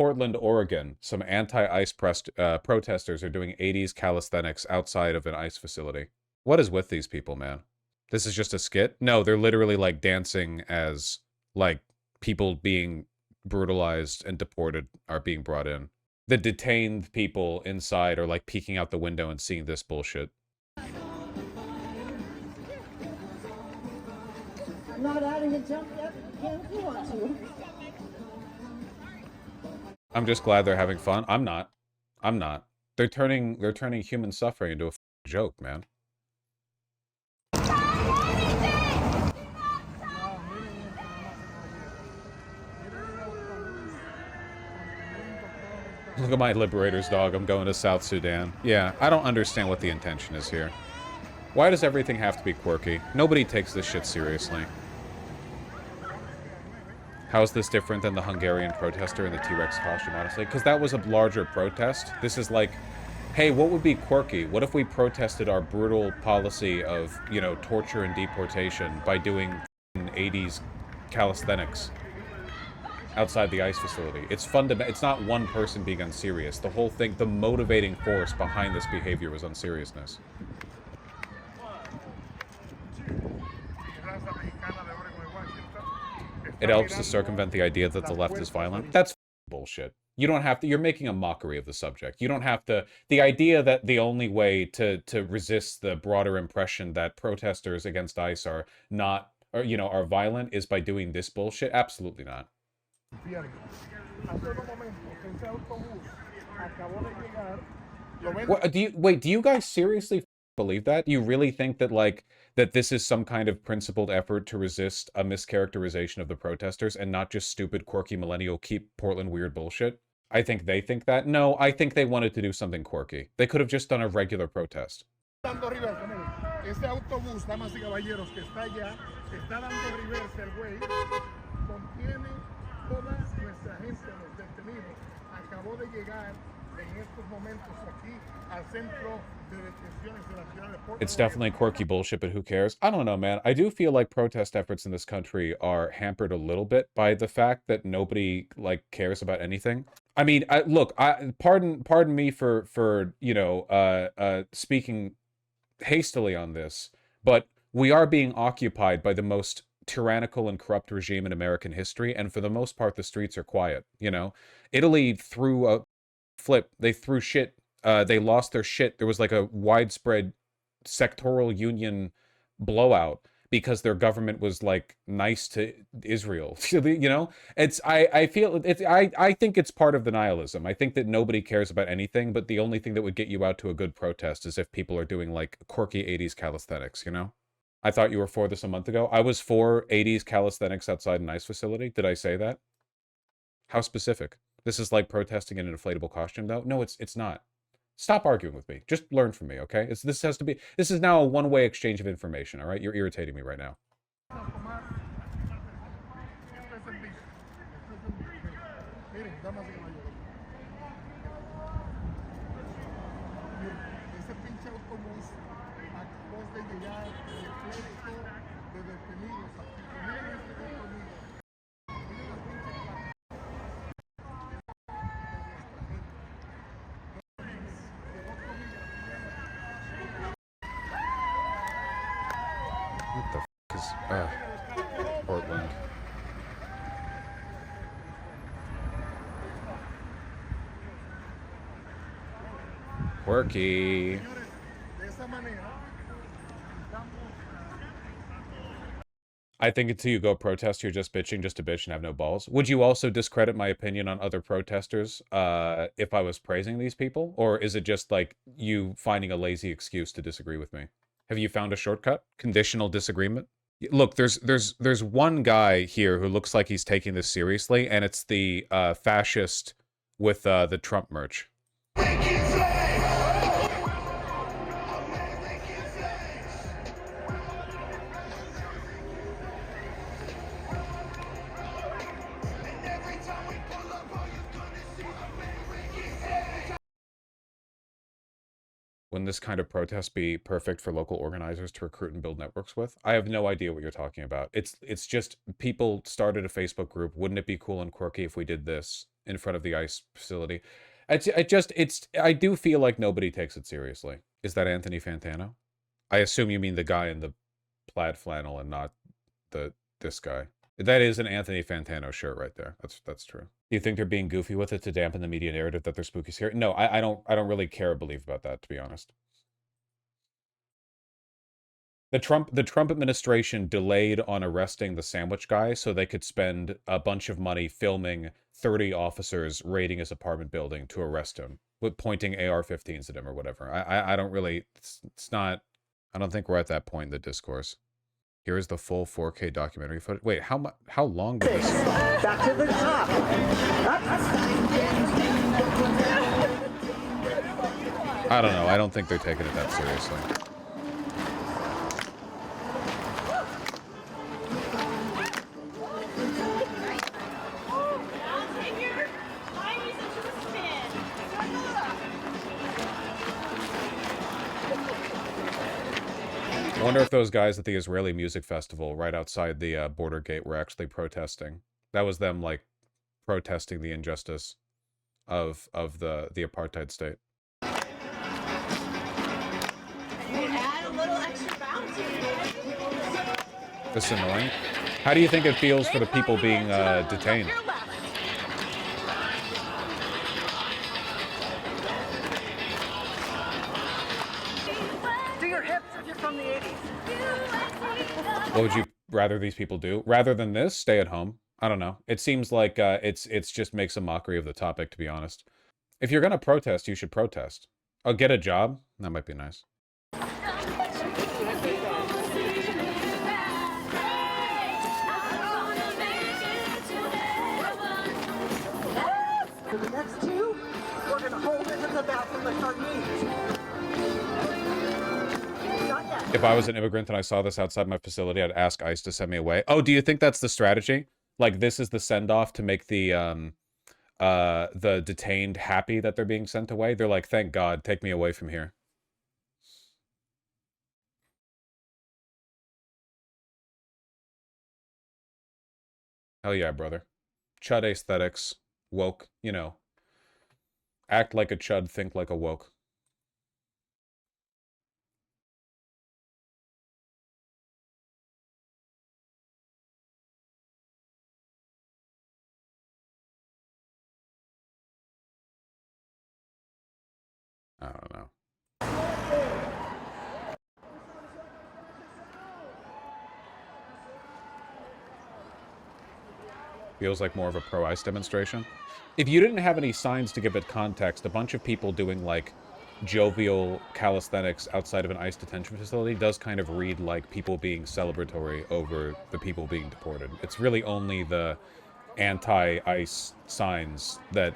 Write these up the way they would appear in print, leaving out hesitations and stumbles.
Portland, Oregon, some anti-ice protesters are doing 80s calisthenics outside of an ice facility. What is with these people, man? This is just a skit? No, they're literally like dancing as like people being brutalized and deported are being brought in. The detained people inside are like peeking out the window and seeing this bullshit. I'm not adding a jump yet, but you can if you want to. I'm just glad they're having fun. I'm not. I'm not. They're turning human suffering into a joke, man. Look at my liberator's dog. I'm going to South Sudan. Yeah, I don't understand what the intention is here. Why does everything have to be quirky? Nobody takes this shit seriously. How is this different than the Hungarian protester in the T-Rex costume, honestly? Because that was a larger protest. This is like, hey, what would be quirky? What if we protested our brutal policy of, you know, torture and deportation by doing 80s calisthenics outside the ice facility? It's fundamental. It's not one person being unserious. The whole thing, the motivating force behind this behavior was unseriousness. It helps to circumvent the idea that the left is violent. That's bullshit. You don't have to, you're making a mockery of the subject. You don't have to, the idea that the only way to resist the broader impression that protesters against ICE are not, or, you know, are violent is by doing this bullshit. Absolutely not. What, do you guys seriously believe that? Do you really think that, like, that this is some kind of principled effort to resist a mischaracterization of the protesters and not just stupid, quirky, millennial, keep Portland weird bullshit? I think they think that. No, I think they wanted to do something quirky. They could have just done a regular protest. Ese autobús, damas y caballeros, que está allá, está dando reversa el güey, contiene toda nuestra gente, los detenidos. Acabó de llegar en estos momentos aquí al centro de detenciones de la ciudad de Portland. It's definitely quirky bullshit, but who cares? I don't know, man. I do feel like protest efforts in this country are hampered a little bit by the fact that nobody, like, cares about anything. I mean, look, pardon me for you know, speaking hastily on this, but we are being occupied by the most tyrannical and corrupt regime in American history, and for the most part, the streets are quiet, you know? Italy threw a flip. They threw shit. They lost their shit. There was like a widespread sectoral union blowout because their government was like nice to Israel. You know, I think it's part of the nihilism. I think that nobody cares about anything, but the only thing that would get you out to a good protest is if people are doing like quirky 80s calisthenics, you know? I thought you were for this a month ago. I was for 80s calisthenics outside an ice facility. Did I say that? How specific? This is like protesting in an inflatable costume, though? No, it's not. Stop arguing with me. Just learn from me, okay? This is now a one-way exchange of information, all right? You're irritating me right now. What the f*** is, Portland. Quirky. I think until you go protest, you're just bitching just to bitch and have no balls. Would you also discredit my opinion on other protesters if I was praising these people? Or is it just like you finding a lazy excuse to disagree with me? Have you found a shortcut? Conditional disagreement? Look, there's one guy here who looks like he's taking this seriously, and it's the fascist with the Trump merch. Wouldn't this kind of protest be perfect for local organizers to recruit and build networks with? I have no idea what you're talking about. It's just people started a Facebook group. Wouldn't it be cool and quirky if we did this? in front of the ICE facility. I do feel like nobody takes it seriously. Is that Anthony Fantano? I assume you mean the guy in the plaid flannel and not this guy. That is an Anthony Fantano shirt right there. That's true. Do you think they're being goofy with it to dampen the media narrative that they're spooky scary? No, I don't really care or believe about that, to be honest. The Trump administration delayed on arresting the sandwich guy so they could spend a bunch of money filming 30 officers raiding his apartment building to arrest him with pointing AR-15s at him or whatever. I don't really, it's not, I don't think we're at that point in the discourse. Here is the full 4K documentary footage. Wait, how long did this? Back to the top. I don't know. I don't think they're taking it that seriously. I wonder if those guys at the Israeli music festival right outside the border gate were actually protesting. That was them, like, protesting the injustice of the apartheid state. Add a little extra bounty. This is annoying. How do you think it feels for the people being detained? Do your hips if you're from the 80s. What would you rather these people do? Rather than this, stay at home. I don't know. It seems like it's just makes a mockery of the topic, to be honest. If you're gonna protest, you should protest. Oh, get a job? That might be nice. For the next two, we're going to hold it in the bathroom like sardines. Not yet. If I was an immigrant and I saw this outside my facility, I'd ask ICE to send me away. Oh, do you think that's the strategy? Like, this is the send-off to make the detained happy that they're being sent away? They're like, thank God, take me away from here. Hell yeah, brother. Chud aesthetics. Woke, you know. Act like a chud, think like a woke. I don't know. Feels like more of a pro-ICE demonstration. If you didn't have any signs to give it context, a bunch of people doing, like, jovial calisthenics outside of an ICE detention facility does kind of read like people being celebratory over the people being deported. It's really only the anti-ICE signs that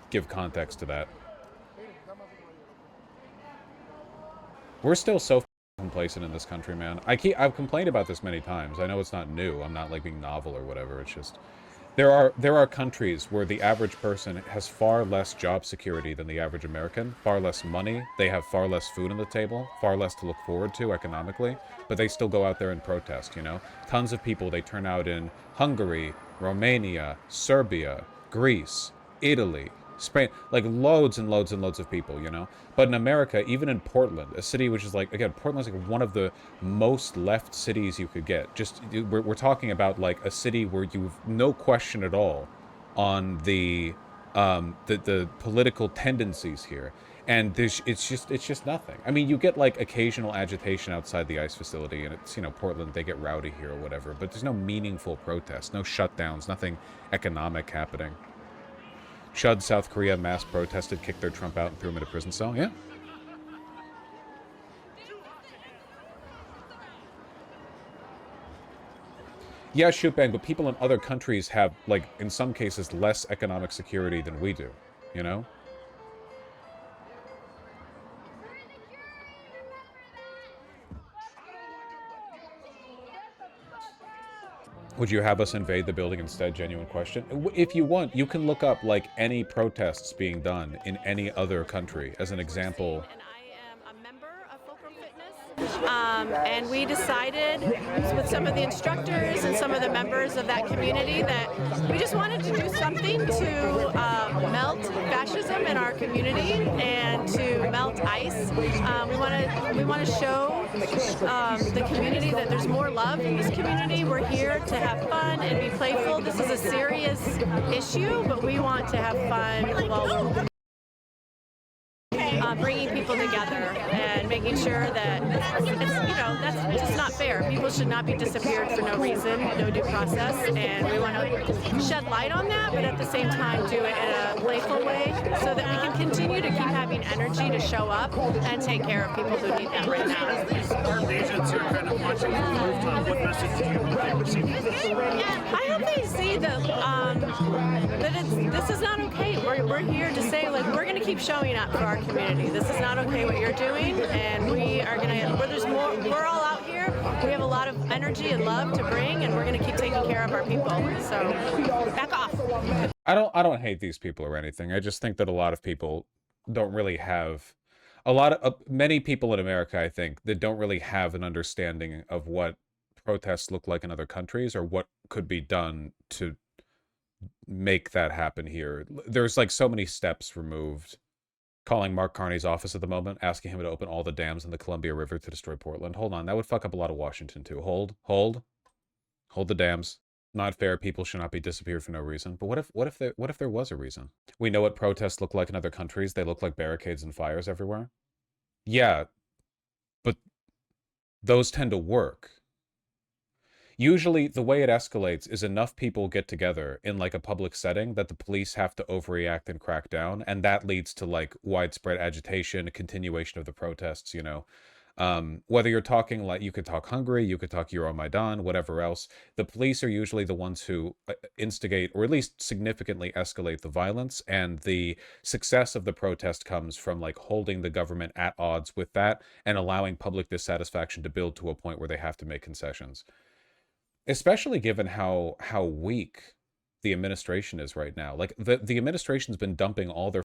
give context to that. We're still so complacent in this country, man. I've complained about this many times. I know it's not new. I'm not like being novel or whatever. It's just there are countries where the average person has far less job security than the average American, far less money, they have far less food on the table, far less to look forward to economically, but they still go out there and protest, you know? Tons of people, they turn out in Hungary, Romania, Serbia, Greece, Italy, Spain, like loads and loads and loads of people, you know? But in America, even in Portland, a city which is like, again, Portland's like one of the most left cities you could get. Just, we're talking about like a city where you've no question at all on the political tendencies here. And it's just nothing. I mean, you get like occasional agitation outside the ICE facility, and it's, you know, Portland, they get rowdy here or whatever, but there's no meaningful protest, no shutdowns, nothing economic happening. Chud, South Korea, mass protested, kicked their Trump out and threw him in a prison cell. Yeah. Yeah, Shootbang, but people in other countries have, like, in some cases, less economic security than we do, you know? Would you have us invade the building instead? Genuine question. If you want, you can look up, like, any protests being done in any other country as an example. And I am a member of Fulcrum Fitness. And we decided with some of the instructors and some of the members of that community that we just wanted to do something to melt fascism in our community and to melt ICE. We want to show the community that there's more love in this community. We're here to have fun and be playful. This is a serious issue, but we want to have fun while bringing people together and making sure that that's just not fair. People should not be disappeared for no reason, no due process, and we want to shed light on that, but at the same time do it in a playful way so that we can continue to keep having energy to show up and take care of people who need that right now. Our agents are kind of watching the rooftop. What message do you want them to receive? I hope they see that this is not okay. We're here to say, like, we're going to keep showing up for our community. This is not okay what you're doing, and we are going to, there's more, we're all out here. We have a lot of energy and love to bring, and we're going to keep taking care of our people. So back off. I don't hate these people or anything. I just think that a lot of people don't really have many people in America, I think, that don't really have an understanding of what protests look like in other countries or what could be done to make that happen here. There's like so many steps removed. Calling Mark Carney's office at the moment, asking him to open all the dams in the Columbia River to destroy Portland. Hold on, that would fuck up a lot of Washington too. Hold the dams. Not fair. People should not be disappeared for no reason. But what if there was a reason? We know what protests look like in other countries. They look like barricades and fires everywhere. Yeah, but those tend to work. Usually, the way it escalates is enough people get together in, like, a public setting that the police have to overreact and crack down, and that leads to, like, widespread agitation, a continuation of the protests, you know? Whether you're talking, like, you could talk Hungary, you could talk Euromaidan, whatever else, the police are usually the ones who instigate, or at least significantly escalate the violence, and the success of the protest comes from, like, holding the government at odds with that, and allowing public dissatisfaction to build to a point where they have to make concessions. Especially given how weak the administration is right now. Like, the administration's been dumping all their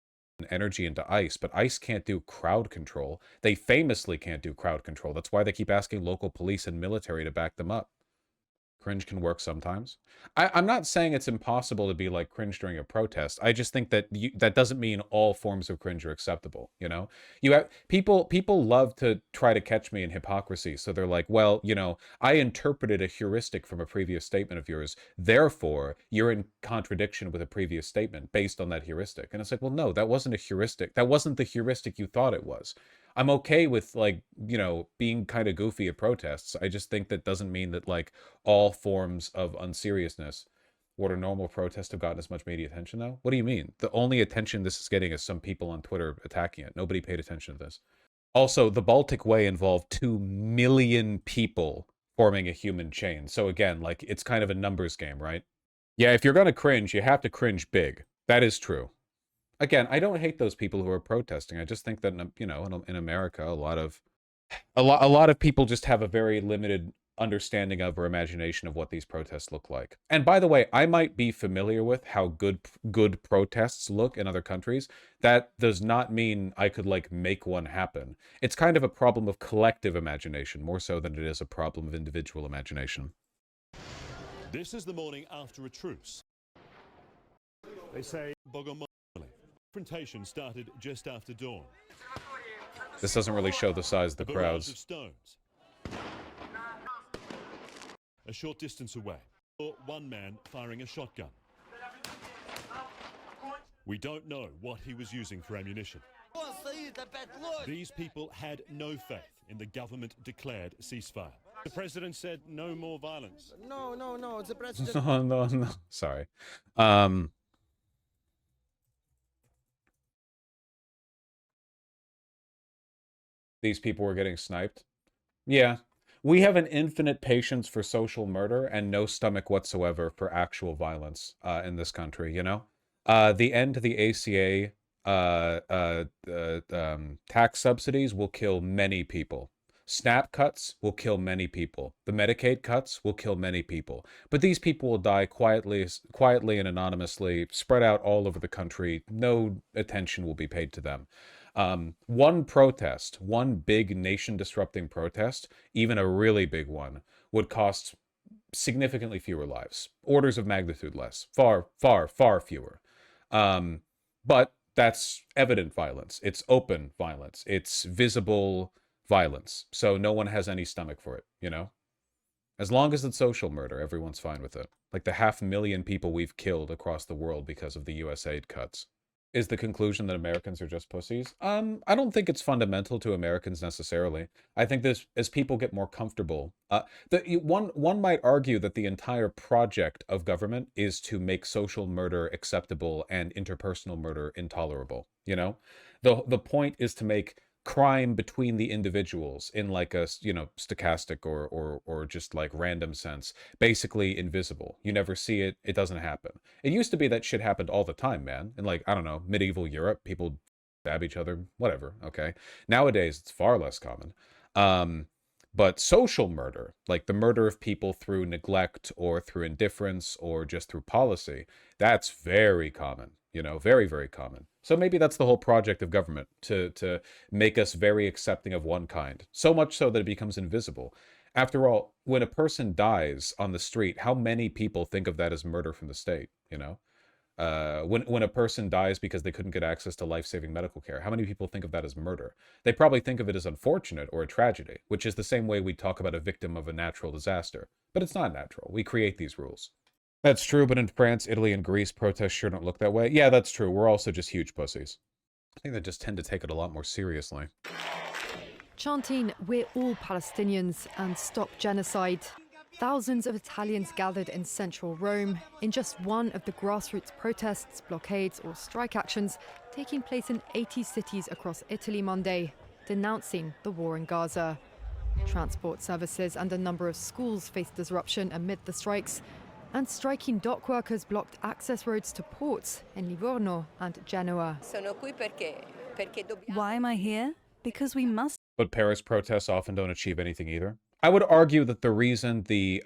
energy into ICE, but ICE can't do crowd control. They famously can't do crowd control. That's why they keep asking local police and military to back them up. Cringe can work sometimes. I'm not saying it's impossible to be like cringe during a protest. I just think that that doesn't mean all forms of cringe are acceptable. You know, you have people love to try to catch me in hypocrisy. So they're like, well, you know, I interpreted a heuristic from a previous statement of yours. Therefore, you're in contradiction with a previous statement based on that heuristic. And it's like, well, no, that wasn't a heuristic. That wasn't the heuristic you thought it was. I'm okay with, like, you know, being kind of goofy at protests. I just think that doesn't mean that, like, all forms of unseriousness would a normal protest have gotten as much media attention, though? What do you mean? The only attention this is getting is some people on Twitter attacking it. Nobody paid attention to this. Also, the Baltic Way involved 2 million people forming a human chain. So again, like, it's kind of a numbers game, right? Yeah, if you're going to cringe, you have to cringe big. That is true. Again, I don't hate those people who are protesting. I just think that, you know, in America, a lot of people just have a very limited understanding of or imagination of what these protests look like. And by the way, I might be familiar with how good protests look in other countries. That does not mean I could, like, make one happen. It's kind of a problem of collective imagination, more so than it is a problem of individual imagination. This is the morning after a truce. They say Bogomolny. Confrontation started just after dawn. This doesn't really show the size of the crowds. Of stones. A short distance away, one man firing a shotgun. We don't know what he was using for ammunition. These people had no faith in the government-declared ceasefire. The president said no more violence. No, the president... No. Sorry. These people were getting sniped. Yeah. We have an infinite patience for social murder and no stomach whatsoever for actual violence in this country, you know? The end to the ACA tax subsidies will kill many people. SNAP cuts will kill many people. The Medicaid cuts will kill many people. But these people will die quietly and anonymously, spread out all over the country. No attention will be paid to them. One protest, one big nation-disrupting protest, even a really big one, would cost significantly fewer lives, orders of magnitude less, far, far, far fewer. But that's evident violence. It's open violence. It's visible violence. So no one has any stomach for it, you know? As long as it's social murder, everyone's fine with it. Like the 500,000 people we've killed across the world because of the US aid cuts. Is the conclusion that Americans are just pussies? I don't think it's fundamental to Americans necessarily. I think this, as people get more comfortable, one might argue that the entire project of government is to make social murder acceptable and interpersonal murder intolerable. You know, the point is to make crime between the individuals in like a, you know, stochastic or just like random sense, basically invisible. You never see it. It doesn't happen. It used to be that shit happened all the time, man. In like, I don't know, medieval Europe, people stab each other, whatever. Okay. Nowadays, it's far less common. But social murder, like the murder of people through neglect or through indifference or just through policy, that's very common, you know, very, very common. So maybe that's the whole project of government, to make us very accepting of one kind, so much so that it becomes invisible. After all, when a person dies on the street, how many people think of that as murder from the state, you know? When a person dies because they couldn't get access to life-saving medical care, how many people think of that as murder? They probably think of it as unfortunate or a tragedy, which is the same way we talk about a victim of a natural disaster. But it's not natural. We create these rules. That's true, but in France, Italy, and Greece, protests sure don't look that way. Yeah, that's true. We're also just huge pussies. I think they just tend to take it a lot more seriously. Chanting, "We're all Palestinians" and "Stop genocide." Thousands of Italians gathered in central Rome in just one of the grassroots protests, blockades or strike actions taking place in 80 cities across Italy Monday, denouncing the war in Gaza. Transport services and a number of schools faced disruption amid the strikes, and striking dock workers blocked access roads to ports in Livorno and Genoa. Why am I here? Because we must. But Paris protests often don't achieve anything either. I would argue that the reason the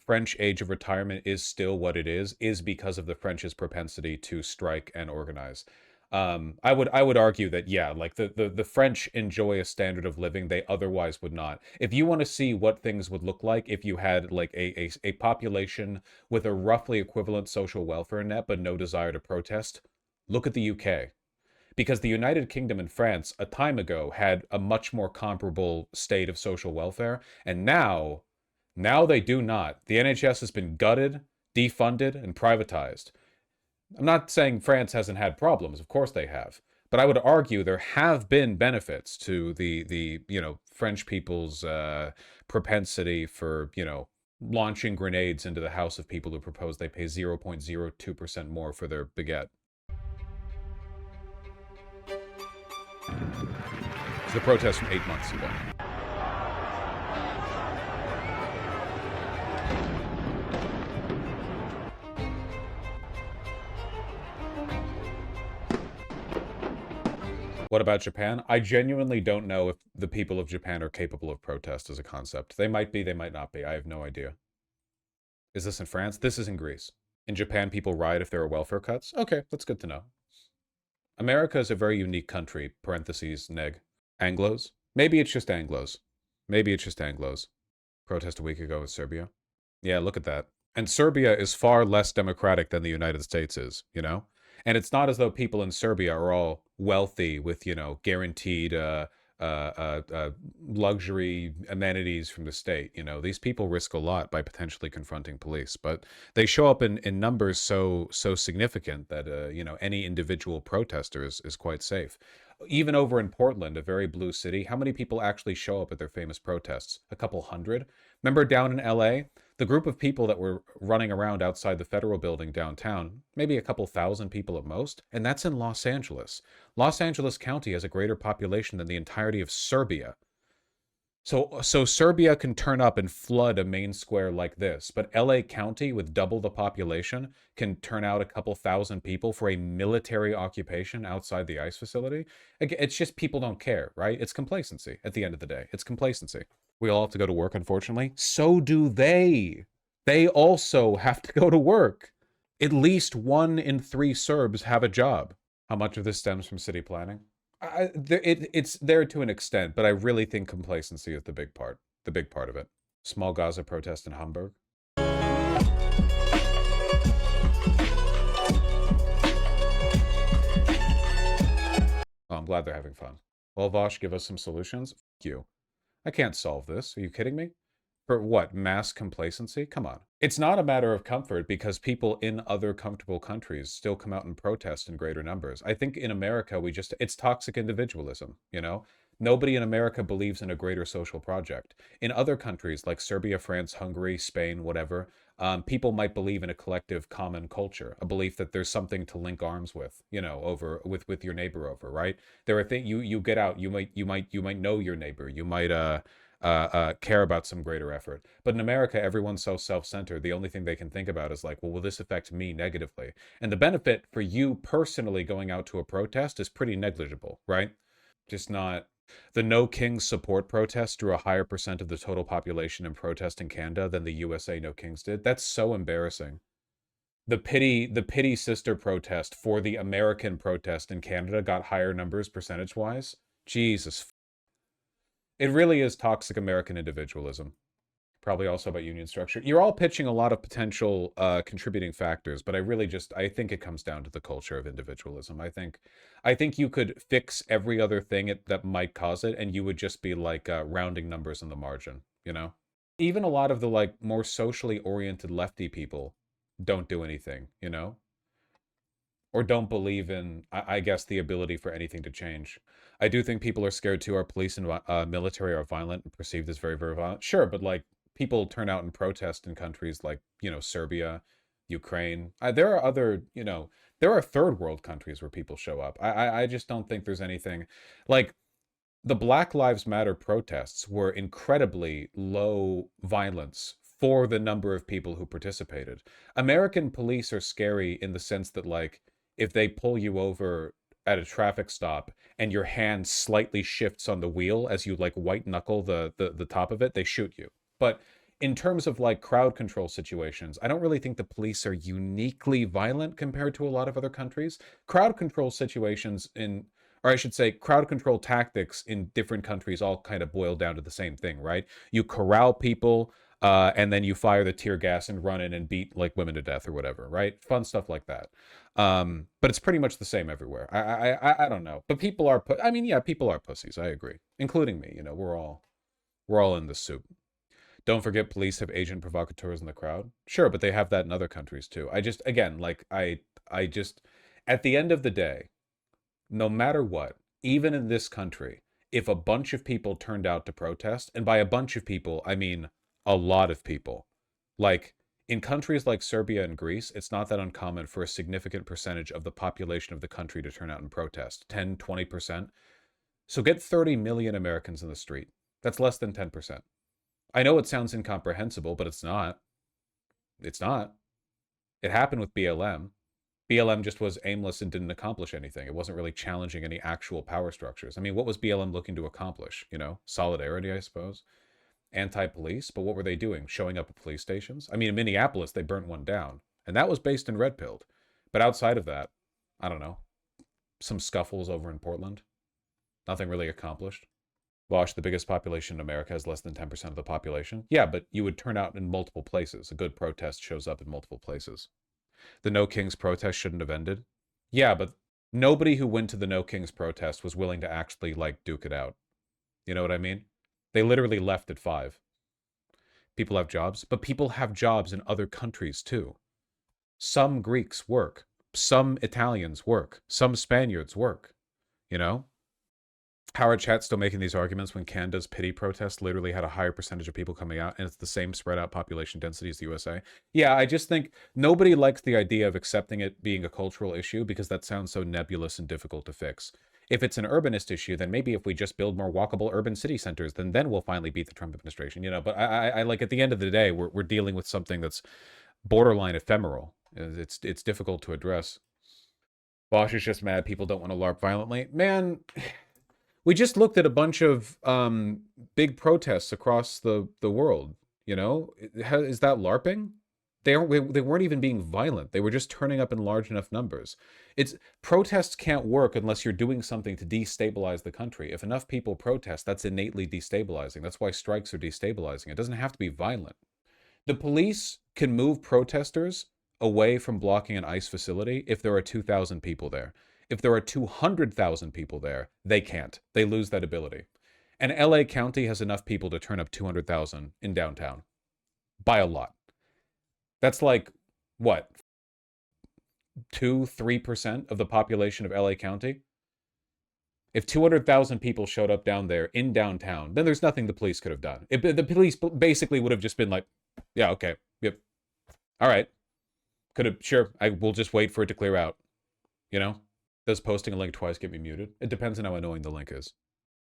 French age of retirement is still what it is because of the French's propensity to strike and organize. I would argue that, yeah, like the French enjoy a standard of living they otherwise would not. If you want to see what things would look like if you had like a population with a roughly equivalent social welfare net but no desire to protest, look at the UK. Because the United Kingdom and France a time ago had a much more comparable state of social welfare, and now they do not. The NHS has been gutted, defunded, and privatized. I'm not saying France hasn't had problems, of course they have. But I would argue there have been benefits to the you know, French people's propensity for, you know, launching grenades into the house of people who propose they pay 0.02% more for their baguette. It's the protest from 8 months ago. What about Japan? I genuinely don't know if the people of Japan are capable of protest as a concept. They might be, they might not be. I have no idea. Is this in France? This is in Greece. In Japan, people riot if there are welfare cuts? Okay, that's good to know. America is a very unique country, parentheses, neg. Anglos? Maybe it's just Anglos. Maybe it's just Anglos. Protest a week ago in Serbia. Yeah, look at that. And Serbia is far less democratic than the United States is, you know? And it's not as though people in Serbia are all wealthy with, you know, guaranteed luxury amenities from the state. You know, these people risk a lot by potentially confronting police, but they show up in numbers so significant that, you know, any individual protester is quite safe. Even over in Portland, a very blue city, how many people actually show up at their famous protests? A couple hundred? Remember down in LA? The group of people that were running around outside the federal building downtown, maybe a couple thousand people at most, and that's in Los Angeles. Los Angeles County has a greater population than the entirety of Serbia. So Serbia can turn up and flood a main square like this, but LA County, with double the population, can turn out a couple thousand people for a military occupation outside the ICE facility. It's just people don't care, right? It's complacency at the end of the day. It's complacency. We all have to go to work, unfortunately. So do they. They also have to go to work. At least 1 in 3 Serbs have a job. How much of this stems from city planning? It's there to an extent, but I really think complacency is the big part of it. Small Gaza protest in Hamburg. Oh, I'm glad they're having fun. Well, Vosh, give us some solutions. F you. I can't solve this. Are you kidding me? For what? Mass complacency? Come on. It's not a matter of comfort because people in other comfortable countries still come out and protest in greater numbers. I think in America, it's toxic individualism, you know? Nobody in America believes in a greater social project. In other countries like Serbia, France, Hungary, Spain, whatever, people might believe in a collective common culture, a belief that there's something to link arms with, you know, over with your neighbor over, right? There are things you get out, you might know your neighbor, you might care about some greater effort. But in America, everyone's so self-centered. The only thing they can think about is like, well, will this affect me negatively? And the benefit for you personally going out to a protest is pretty negligible, right? Just not. The No Kings support protest drew a higher percent of the total population in protest in Canada than the USA No Kings did. That's so embarrassing. The pity sister protest for the American protest in Canada got higher numbers percentage-wise. Jesus. It really is toxic American individualism. Probably also about union structure. You're all pitching a lot of potential contributing factors, but I think it comes down to the culture of individualism. I think you could fix every other thing that might cause it, and you would just be like rounding numbers in the margin, you know? Even a lot of the like more socially oriented lefty people don't do anything, you know? Or don't believe in, I guess, the ability for anything to change. I do think people are scared too. Our police and military are violent and perceived as very, very violent. Sure, but like people turn out and protest in countries like, you know, Serbia, Ukraine. There are other, you know, there are third world countries where people show up. I just don't think there's anything like the Black Lives Matter protests were incredibly low violence for the number of people who participated. American police are scary in the sense that like if they pull you over at a traffic stop and your hand slightly shifts on the wheel as you like white knuckle the top of it, they shoot you. But in terms of like crowd control situations, I don't really think the police are uniquely violent compared to a lot of other countries. Crowd control situations or I should say, crowd control tactics in different countries all kind of boil down to the same thing, right? You corral people, and then you fire the tear gas and run in and beat like women to death or whatever, right? Fun stuff like that. But it's pretty much the same everywhere. I don't know, but people are. I mean, yeah, people are pussies. I agree, including me. You know, we're all in the soup. Don't forget, police have agent provocateurs in the crowd. Sure, but they have that in other countries too. Again, like I just, at the end of the day, no matter what, even in this country, if a bunch of people turned out to protest, and by a bunch of people, I mean a lot of people, like in countries like Serbia and Greece, it's not that uncommon for a significant percentage of the population of the country to turn out and protest, 10, 20%. So get 30 million Americans in the street. That's less than 10%. I know it sounds incomprehensible, but it's not. It's not. It happened with BLM. BLM just was aimless and didn't accomplish anything. It wasn't really challenging any actual power structures. I mean, what was BLM looking to accomplish? You know, solidarity, I suppose. Anti-police, but what were they doing? Showing up at police stations? I mean, in Minneapolis, they burnt one down, and that was based in red pilled. But outside of that, I don't know. Some scuffles over in Portland. Nothing really accomplished. Bosh, the biggest population in America has less than 10% of the population. Yeah, but you would turn out in multiple places. A good protest shows up in multiple places. The No Kings protest shouldn't have ended. Yeah, but nobody who went to the No Kings protest was willing to actually, like, duke it out. You know what I mean? They literally left at 5. People have jobs, but people have jobs in other countries, too. Some Greeks work. Some Italians work. Some Spaniards work. You know? Howard Chat's still making these arguments when Canada's pity protest literally had a higher percentage of people coming out, and it's the same spread out population density as the USA. Yeah, I just think nobody likes the idea of accepting it being a cultural issue because that sounds so nebulous and difficult to fix. If it's an urbanist issue, then maybe if we just build more walkable urban city centers, then we'll finally beat the Trump administration, you know. But I like at the end of the day, we're dealing with something that's borderline ephemeral. It's difficult to address. Bosch is just mad people don't want to LARP violently. Man, we just looked at a bunch of big protests across the world, you know? Is that LARPing? They weren't even being violent. They were just turning up in large enough numbers. Protests can't work unless you're doing something to destabilize the country. If enough people protest, that's innately destabilizing. That's why strikes are destabilizing. It doesn't have to be violent. The police can move protesters away from blocking an ICE facility if there are 2,000 people there. If there are 200,000 people there, they can't. They lose that ability. And LA County has enough people to turn up 200,000 in downtown. By a lot. That's like, what, 2-3% of the population of LA County? If 200,000 people showed up down there in downtown, then there's nothing the police could have done. The police basically would have just been like, yeah, okay, yep, all right. Could have, sure, we'll just wait for it to clear out. You know? Does posting a link twice get me muted? It depends on how annoying the link is.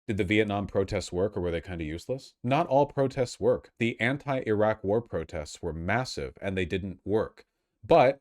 Did the Vietnam protests work, or were they kind of useless? Not all protests work. The anti-Iraq war protests were massive, and they didn't work. But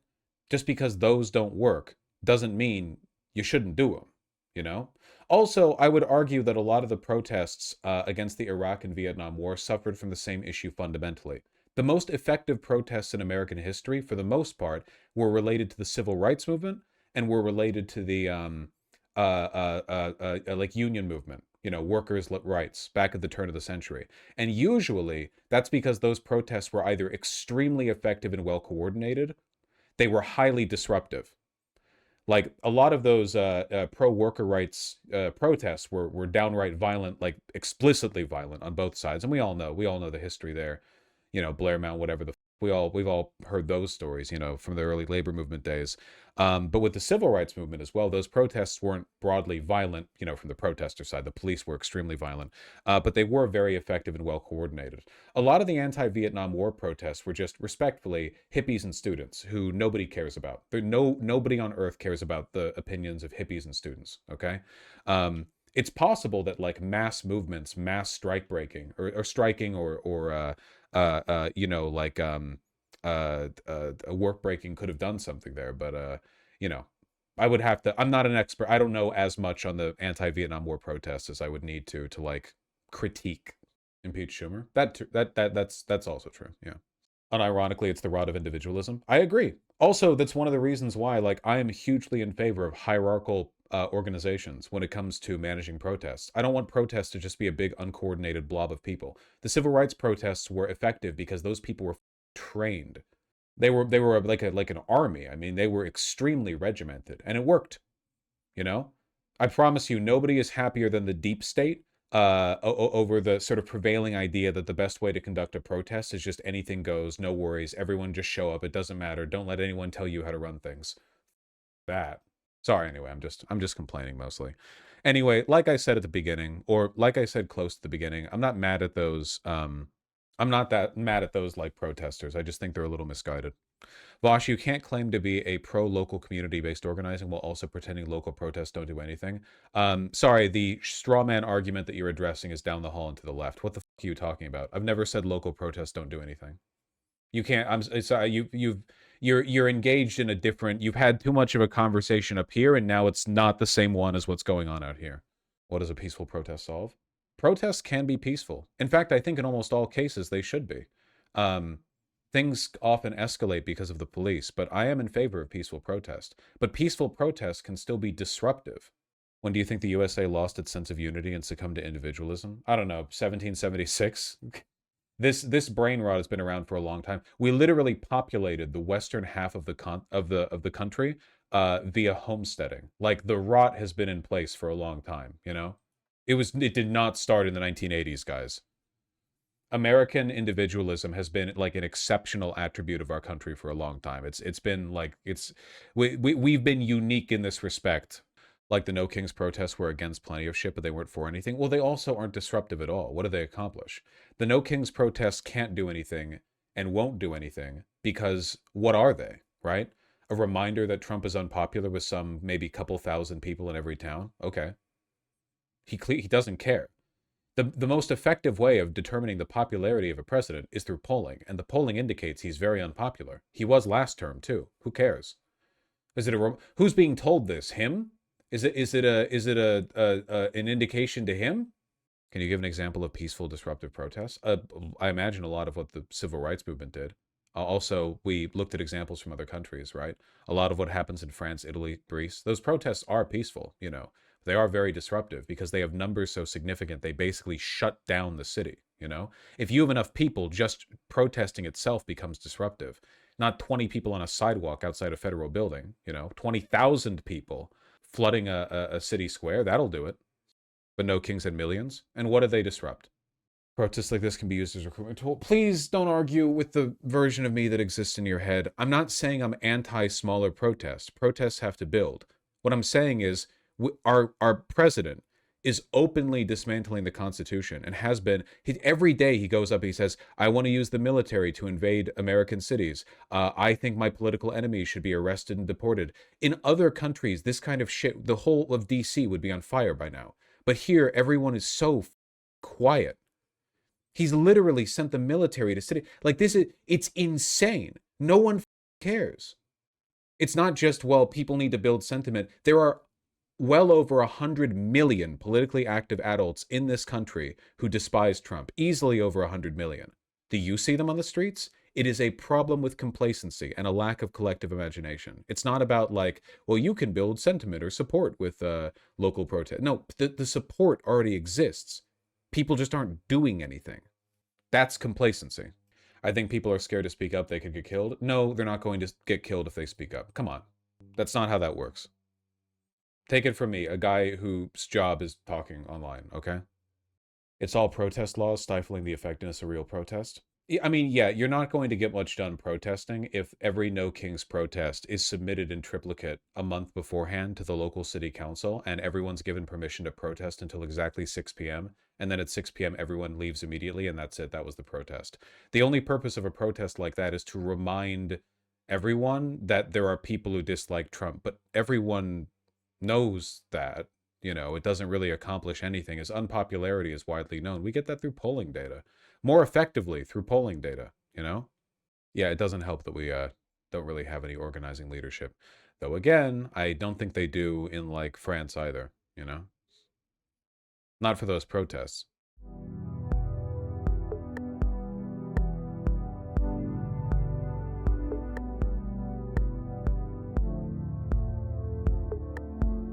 just because those don't work doesn't mean you shouldn't do them, you know? Also, I would argue that a lot of the protests against the Iraq and Vietnam War suffered from the same issue fundamentally. The most effective protests in American history, for the most part, were related to the civil rights movement and were related to the like union movement, you know, workers' rights back at the turn of the century. And usually that's because those protests were either extremely effective and well coordinated, they were highly disruptive. Like a lot of those pro-worker rights protests were downright violent, like explicitly violent on both sides. And we all know the history there. You know, Blair Mount, whatever we've all heard those stories, you know, from the early labor movement days. But with the civil rights movement as well, those protests weren't broadly violent, you know, from the protester side. The police were extremely violent, but they were very effective and well coordinated. A lot of the anti-Vietnam War protests were just respectfully hippies and students who nobody cares about. Nobody on earth cares about the opinions of hippies and students, okay? It's possible that like mass movements, mass strike breaking or striking or you know, like a work breaking could have done something there, but you know, I'm not an expert. I don't know as much on the anti-Vietnam War protests as I would need to like critique impeach Schumer. That's also true. Yeah. Unironically, it's the rot of individualism. I agree. Also, that's one of the reasons why, like, I am hugely in favor of hierarchical organizations when it comes to managing protests. I don't want protests to just be a big uncoordinated blob of people. The civil rights protests were effective because those people were trained. They were like an army. I mean, they were extremely regimented, and it worked. You know, I promise you, nobody is happier than the deep state over the sort of prevailing idea that the best way to conduct a protest is just anything goes, no worries, everyone just show up, it doesn't matter, don't let anyone tell you how to run things. That. Sorry, anyway, I'm just complaining mostly. Anyway, like I said at the beginning, or like I said close to the beginning, I'm not mad at those, I'm not that mad at those like protesters. I just think they're a little misguided. Vosh, you can't claim to be a pro-local community-based organizing while also pretending local protests don't do anything. Sorry, the straw man argument that you're addressing is down the hall and to the left. What the fuck are you talking about? I've never said local protests don't do anything. You can't. I'm sorry. You're engaged in a different. You've had too much of a conversation up here, and now it's not the same one as what's going on out here. What does a peaceful protest solve? Protests can be peaceful. In fact, I think in almost all cases they should be. Things often escalate because of the police, but I am in favor of peaceful protest. But peaceful protest can still be disruptive. When do you think the USA lost its sense of unity and succumbed to individualism? I don't know, 1776? This brain rot has been around for a long time. We literally populated the western half of the country via homesteading. Like, the rot has been in place for a long time, you know? It did not start in the 1980s, guys. American individualism has been like an exceptional attribute of our country for a long time. It's been like we've been unique in this respect. Like the No Kings protests were against plenty of shit, but they weren't for anything. Well, they also aren't disruptive at all. What do they accomplish? The No Kings protests can't do anything and won't do anything because what are they, right? A reminder that Trump is unpopular with some maybe couple thousand people in every town? Okay. He doesn't care. The most effective way of determining the popularity of a president is through polling, and the polling indicates he's very unpopular. He was last term too. Who cares? Who's being told this? Him? Is it an indication to him? Can you give an example of peaceful disruptive protests? I imagine a lot of what the civil rights movement did. Also, we looked at examples from other countries, right? A lot of what happens in France, Italy, Greece, those protests are peaceful, you know. They are very disruptive because they have numbers so significant, they basically shut down the city, you know? If you have enough people, just protesting itself becomes disruptive. Not 20 people on a sidewalk outside a federal building, you know? 20,000 people flooding a city square, that'll do it. But no kings and millions. And what do they disrupt? Protests like this can be used as a recruitment tool. Please don't argue with the version of me that exists in your head. I'm not saying I'm anti-smaller protests. Protests have to build. What I'm saying is our president is openly dismantling the Constitution and has been. Every day he goes up, he says, I want to use the military to invade American cities. I think my political enemies should be arrested and deported. In other countries, this kind of shit, the whole of DC would be on fire by now. But here, everyone is so quiet. He's literally sent the military to city. Like, it's insane. No one cares. It's not just, well, people need to build sentiment. There are well over 100 million politically active adults in this country who despise Trump. Easily over 100 million. Do you see them on the streets? It is a problem with complacency and a lack of collective imagination. It's not about like, well, you can build sentiment or support with local protest. No, the support already exists. People just aren't doing anything. That's complacency. I think people are scared to speak up. They could get killed. No, they're not going to get killed if they speak up. Come on. That's not how that works. Take it from me, a guy whose job is talking online, okay? It's all protest laws stifling the effectiveness of real protest. I mean, yeah, you're not going to get much done protesting if every No Kings protest is submitted in triplicate a month beforehand to the local city council and everyone's given permission to protest until exactly 6 p.m. And then at 6 p.m. everyone leaves immediately and that's it. That was the protest. The only purpose of a protest like that is to remind everyone that there are people who dislike Trump, but everyone knows that. You know, it doesn't really accomplish anything. His unpopularity is widely known. We get that through polling data. More effectively through polling data, you know? Yeah, it doesn't help that we don't really have any organizing leadership. Though again, I don't think they do in like France either, you know? Not for those protests.